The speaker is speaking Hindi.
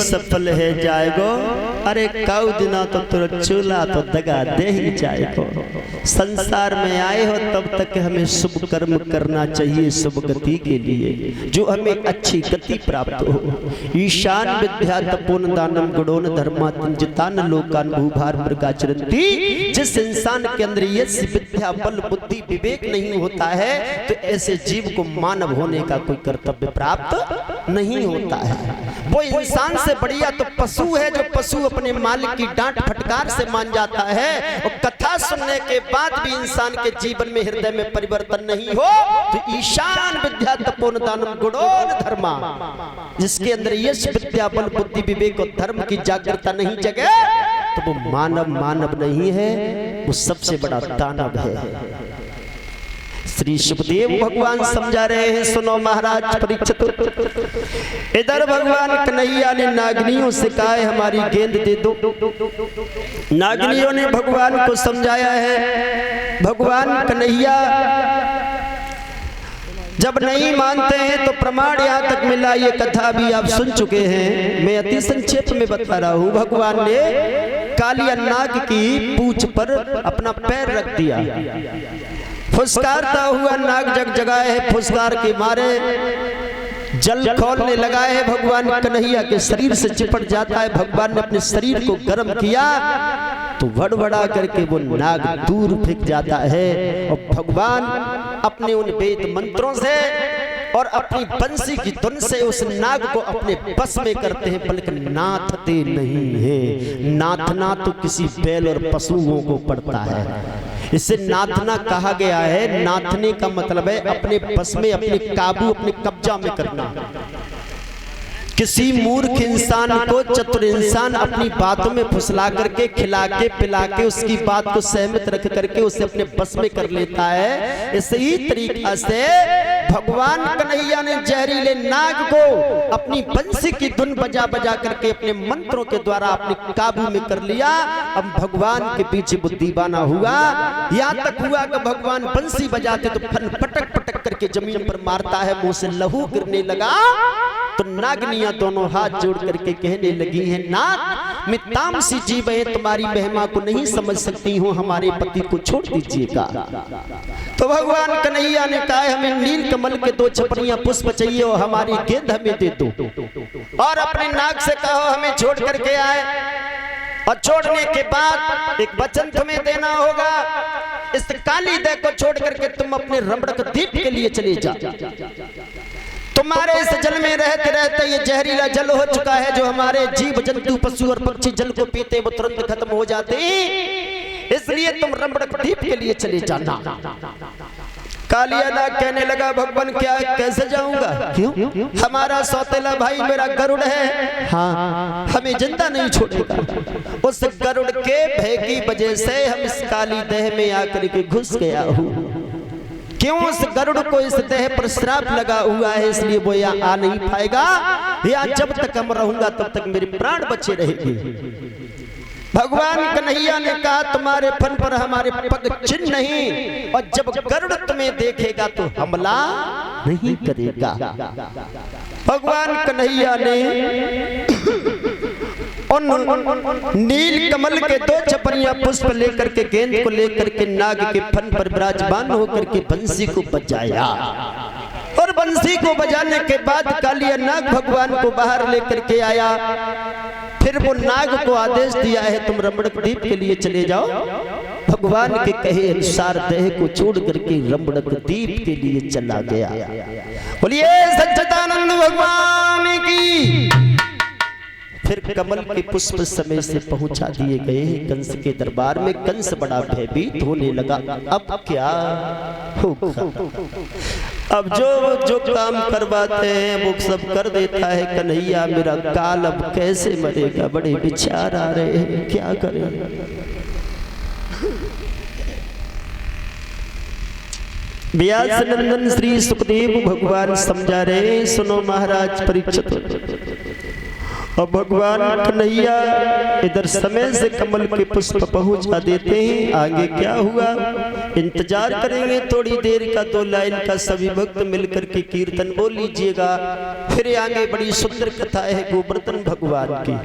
सफल है जाएगो। अरे काऊ दिना तो तुर चूल्हा तो दगा दे ही जाएगो। संसार में आए हो तब तक हमें शुभ कर्म करना चाहिए शुभ गति के लिए, जो हमें अच्छी गति प्राप्त हो। ईशान विद्या तपोन दानम गुणोन धर्मा तिंजितान लोकान भूभार मृगाचरंती। जिस इंसान के अंदर ये विद्या बल बुद्धि विवेक नहीं होता है तो ऐसे जीव को मानव होने का कोई कर्तव्य प्राप्त नहीं होता है। वो इंसान से बढ़िया तो पशु है, जो पशु अपने मालिक की डांट फटकार से मान जाता है। और कथा सुनने के बाद भी इंसान के जीवन में हृदय में परिवर्तन नहीं हो तो ईशान विद्या तपोन दानम गुणोन धर्मा, जिसके अंदर यश विद्या बल बुद्धि विवेक और धर्म की जागरूकता नहीं जगे तो वो मानव मानव नहीं है, वो सबसे बड़ा दानव है। श्री सुखदेव भगवान समझा रहे हैं, सुनो महाराज परीक्षित। इधर भगवान कन्हैया ने नागनियों से कहा है हमारी गेंद दे दो। नागनियों ने भगवान को समझाया है। भगवान कन्हैया जब नहीं मानते हैं तो प्रमाण यहाँ तक मिला, ये कथा भी आप सुन चुके हैं, मैं अति संक्षेप में बता रहा हूँ। भगवान ने कालिया नाग की पूंछ पर अपना पैर रख दिया। फुसकारता हुआ नाग जगजगाए है, फुसकार के मारे जल खोलने लगा है। भगवान कन्हैया के शरीर से चिपट जाता है। भगवान ने अपने शरीर को गर्म किया तो भड़बड़ा करके वो नाग दूर फेंक जाता है। और भगवान अपने उन वेद मंत्रों से और अपनी बंसी की धुन से उस नाग को अपने बस में करते हैं, बल्कि नाथते नहीं है। नाथना तो किसी बैल और पशुओं को पड़ता है, इसे नाथना कहा गया है। नाथने का मतलब है अपने बस में, अपने काबू, अपने कब्जा में करना। किसी मूर्ख इंसान को चतुर इंसान अपनी बातों में फुसला करके, खिला के पिला के, उसकी बात को सहमत रख करके उसे अपने बस में कर लेता है। इसी तरीका से भगवान कन्हैया ने जहरीले नाग को अपनी बंसी की धुन बजा बजा करके अपने मंत्रों के द्वारा अपने काबू में कर लिया। अब भगवान के पीछे वो दीवाना हुआ। यहाँ तक हुआ कि भगवान बंसी बजाते तो फन पटक पटक करके जमीन पर मारता है, मुंह से लहू गिरने लगा। तो नागनियां दोनों हाथ जोड़ करके कहने लगी हैं, नाथ मैं तामसी जीव है, तुम्हारी महिमा को नहीं समझ सकती हूँ, हमारे पति को छोड़ दीजिएगा। तो भगवान कन्हैया ने कहा हमें नील कमल के 2 छपरियां पुष्प चाहिए और हमारी गेंद हमें दे दो। और अपने नाग से कहो हमें छोड़ करके आए, और छोड़ने के बाद एक वचन तुम्हें देना होगा। इस काली देह को छोड़ करके तुम अपने रमणक द्वीप के लिए चले जाओ। तुम्हारे इस जल में रहते रहते ये जहरीला जल हो चुका है, जो हमारे जीव जंतु पशु और पक्षी जल को पीते वो तुरंत खत्म हो जाते, इसलिए तुम रमणक द्वीप के लिए चले जाना। कालिया नाग कहने लगा भगवान क्या कैसे जाऊंगा? क्यों? हमारा सौतेला भाई मेरा गरुड़ है, हाँ हमें जिंदा नहीं छोड़ेगा। उस गरुड़ के भय की वजह से हम इस काली देह में आकर के घुस गया हूँ। क्यों? उस गरुड़ को इस देह पर श्राप लगा हुआ है, इसलिए वो यहाँ आ नहीं पाएगा। यहाँ जब तक हम रहूंगा तब तक मेरे प्राण बचे रहेंगे। भगवान कन्हैया ने कहा तुम्हारे फन पर हमारे पग चिन्ह नहीं, और जब गरुड़ तुम्हें देखेगा तो हमला नहीं करेगा। भगवान कन्हैया ने उन नील कमल के 2 छपरियां पुष्प लेकर के, गेंद को लेकर के नाग के फन पर विराजमान होकर के बंसी को बजाया। और बंसी को बजाने के बाद कालिया नाग भगवान को बाहर लेकर के आया। फिर वो नाग को आदेश दिया है तुम रमणक द्वीप के लिए चले जाओ। भगवान के कहे अनुसार देह को छोड़ करके रमणक द्वीप के लिए चला गया। बोलिए सच्चिदानंद भगवान की। फिर कमल के पुष्प समय से पहुंचा दिए गए कंस के दरबार में। कंस बड़ा भयभीत होने लगा, अब क्या होगा? अब जो काम करवाते हैं वो सब कर देता है कन्हैया, मेरा काल अब कैसे मरेगा? बड़े विचार आ रहे हैं, क्या करें? व्यास नंदन श्री सुखदेव भगवान समझा रहे, सुनो महाराज परीक्षित। और भगवान कन्हैया इधर समय से कमल के पुष्प पहुंचा देते हैं। आगे क्या हुआ इंतजार करेंगे थोड़ी देर का, 2 लाइन का सभी भक्त मिलकर के कीर्तन बोल लीजिएगा। फिर आगे बड़ी सुंदर कथा है गोवर्धन भगवान की।